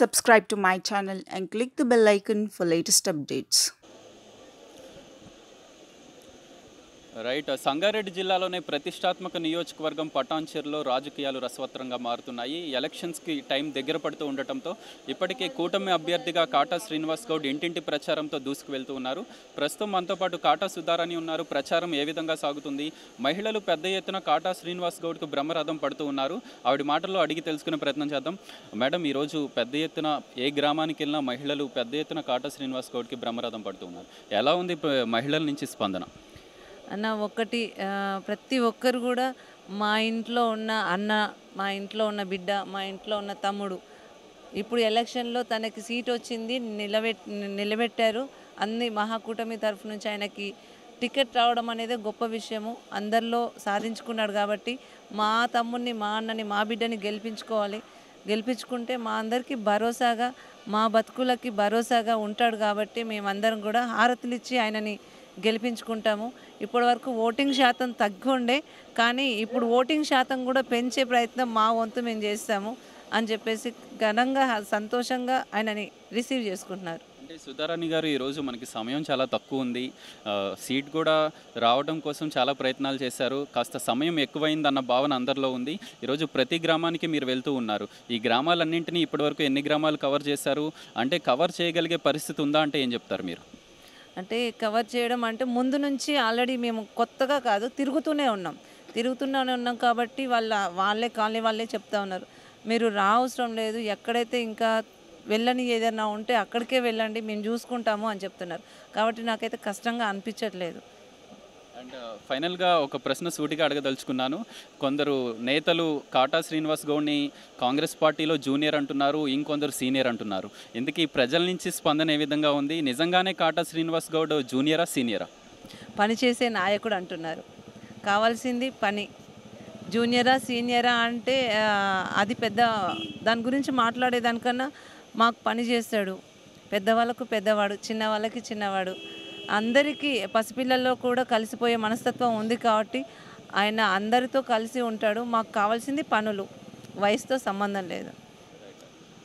subscribe to my channel and click the bell icon for latest updates. Right Sangareddy జిల్లాలోనే ప్రతిష్టాత్మక నియోజకవర్గం పటాన్చెరులో రాజకీయాలు రసవత్తరంగా మారుతున్నాయి. ఎలక్షన్స్కి టైం దగ్గర పడుతూ ఉండటంతో ఇప్పటికే కూటమి అభ్యర్థిగా కాటా శ్రీనివాస్ గౌడ్ ఇంటింటి ప్రచారంతో దూసుకు వెళ్తూ ఉన్నారు. ప్రస్తుతం మనతో పాటు కాటా సుధారాణి ఉన్నారు. ప్రచారం ఏ విధంగా సాగుతుంది, మహిళలు పెద్ద ఎత్తున కాటా శ్రీనివాస్ గౌడ్కు బ్రహ్మరథం పడుతూ ఉన్నారు. ఆవిడ మాటల్లో అడిగి తెలుసుకునే ప్రయత్నం చేద్దాం. మేడం, ఈరోజు పెద్ద ఎత్తున ఏ గ్రామానికి వెళ్ళినా మహిళలు పెద్ద ఎత్తున కాటా శ్రీనివాస్ గౌడ్కి బ్రహ్మరథం పడుతూ ఉన్నారు. ఎలా ఉంది మహిళల నుంచి స్పందన? అన్న ఒకటి, ప్రతి ఒక్కరు కూడా మా ఇంట్లో ఉన్న అన్న, మా ఇంట్లో ఉన్న బిడ్డ, మా ఇంట్లో ఉన్న తమ్ముడు ఇప్పుడు ఎలక్షన్లో తనకి సీట్ వచ్చింది, నిలబెట్టారు. అన్ని మహాకూటమి తరఫు నుంచి ఆయనకి టికెట్ రావడం అనేది గొప్ప విషయము. అందరిలో సాధించుకున్నాడు కాబట్టి మా తమ్ముడిని, మా అన్నని, మా బిడ్డని గెలిపించుకోవాలి. గెలిపించుకుంటే మా అందరికీ భరోసాగా, మా బతుకులకి భరోసాగా ఉంటాడు. కాబట్టి మేమందరం కూడా హారతులిచ్చి ఆయనని గెలిపించుకుంటాము. ఇప్పటి వరకు ఓటింగ్ శాతం తగ్గుండే, కానీ ఇప్పుడు ఓటింగ్ శాతం కూడా పెంచే ప్రయత్నం మా వంతు మేము చేస్తాము అని చెప్పేసి ఘనంగా సంతోషంగా ఆయనని రిసీవ్ చేసుకుంటున్నారు. అంటే సుధారాణి గారు, ఈరోజు మనకి సమయం చాలా తక్కువ ఉంది. సీట్ కూడా రావడం కోసం చాలా ప్రయత్నాలు చేశారు. కాస్త సమయం ఎక్కువైందన్న భావన అందరిలో ఉంది. ఈరోజు ప్రతి గ్రామానికి మీరు వెళ్తూ ఉన్నారు. ఈ గ్రామాలన్నింటినీ ఇప్పటివరకు ఎన్ని గ్రామాలు కవర్ చేశారు? అంటే కవర్ చేయగలిగే పరిస్థితి ఉందా అంటే ఏం చెప్తారు మీరు? అంటే కవర్ చేయడం అంటే ముందు నుంచి ఆల్రెడీ మేము కొత్తగా కాదు, తిరుగుతూనే ఉన్నాం కాబట్టి వాళ్ళే కాలనీ వాళ్ళే చెప్తా ఉన్నారు, మీరు రావసరం లేదు, ఎక్కడైతే ఇంకా వెళ్ళని ఏదైనా ఉంటే అక్కడికే వెళ్ళండి, మేము చూసుకుంటాము అని చెప్తున్నారు. కాబట్టి నాకైతే కష్టంగా అనిపించట్లేదు. అండ్ ఫైనల్గా ఒక ప్రశ్న సూటిగా అడగదలుచుకున్నాను. కొందరు నేతలు కాటా శ్రీనివాస్ గౌడ్ని కాంగ్రెస్ పార్టీలో జూనియర్ అంటున్నారు, ఇంకొందరు సీనియర్ అంటున్నారు. ఇందుకు ప్రజల నుంచి స్పందన ఏ విధంగా ఉంది? నిజంగానే కాటా శ్రీనివాస్ గౌడ్ జూనియరా, సీనియరా? పనిచేసే నాయకుడు అంటున్నారు. కావాల్సింది పని. జూనియరా సీనియరా అంటే అది పెద్ద దాని గురించి మాట్లాడేదానికన్నా మాకు పని చేస్తాడు. పెద్దవాళ్ళకు పెద్దవాడు, చిన్నవాళ్ళకి చిన్నవాడు, అందరికీ పసిపిల్లల్లో కూడా కలిసిపోయే మనస్తత్వం ఉంది కాబట్టి ఆయన అందరితో కలిసి ఉంటాడు. మాకు కావాల్సింది పనులు, వయసుతో సంబంధం లేదు.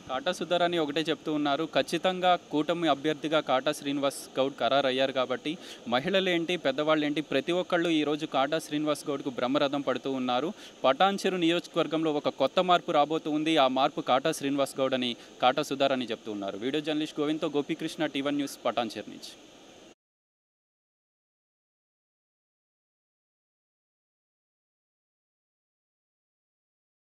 కాటా సుధారాణి ఒకటే చెప్తూ ఉన్నారు, ఖచ్చితంగా కూటమి అభ్యర్థిగా కాటా శ్రీనివాస్ గౌడ్ ఖరారు అయ్యారు కాబట్టి మహిళలు ఏంటి, పెద్దవాళ్ళు ఏంటి, ప్రతి ఒక్కళ్ళు ఈరోజు కాటా శ్రీనివాస్ గౌడ్కు బ్రహ్మరథం పడుతూ ఉన్నారు. పటాన్చెరు నియోజకవర్గంలో ఒక కొత్త మార్పు రాబోతూ ఉంది. ఆ మార్పు కాటా శ్రీనివాస్ గౌడ్ అని కాటా సుధారాణి చెప్తూ ఉన్నారు. వీడియో జర్నలిస్ట్ గోవింద్తో గోపీకృష్ణ, టీవన్ న్యూస్, పటాన్చెరు నుంచి.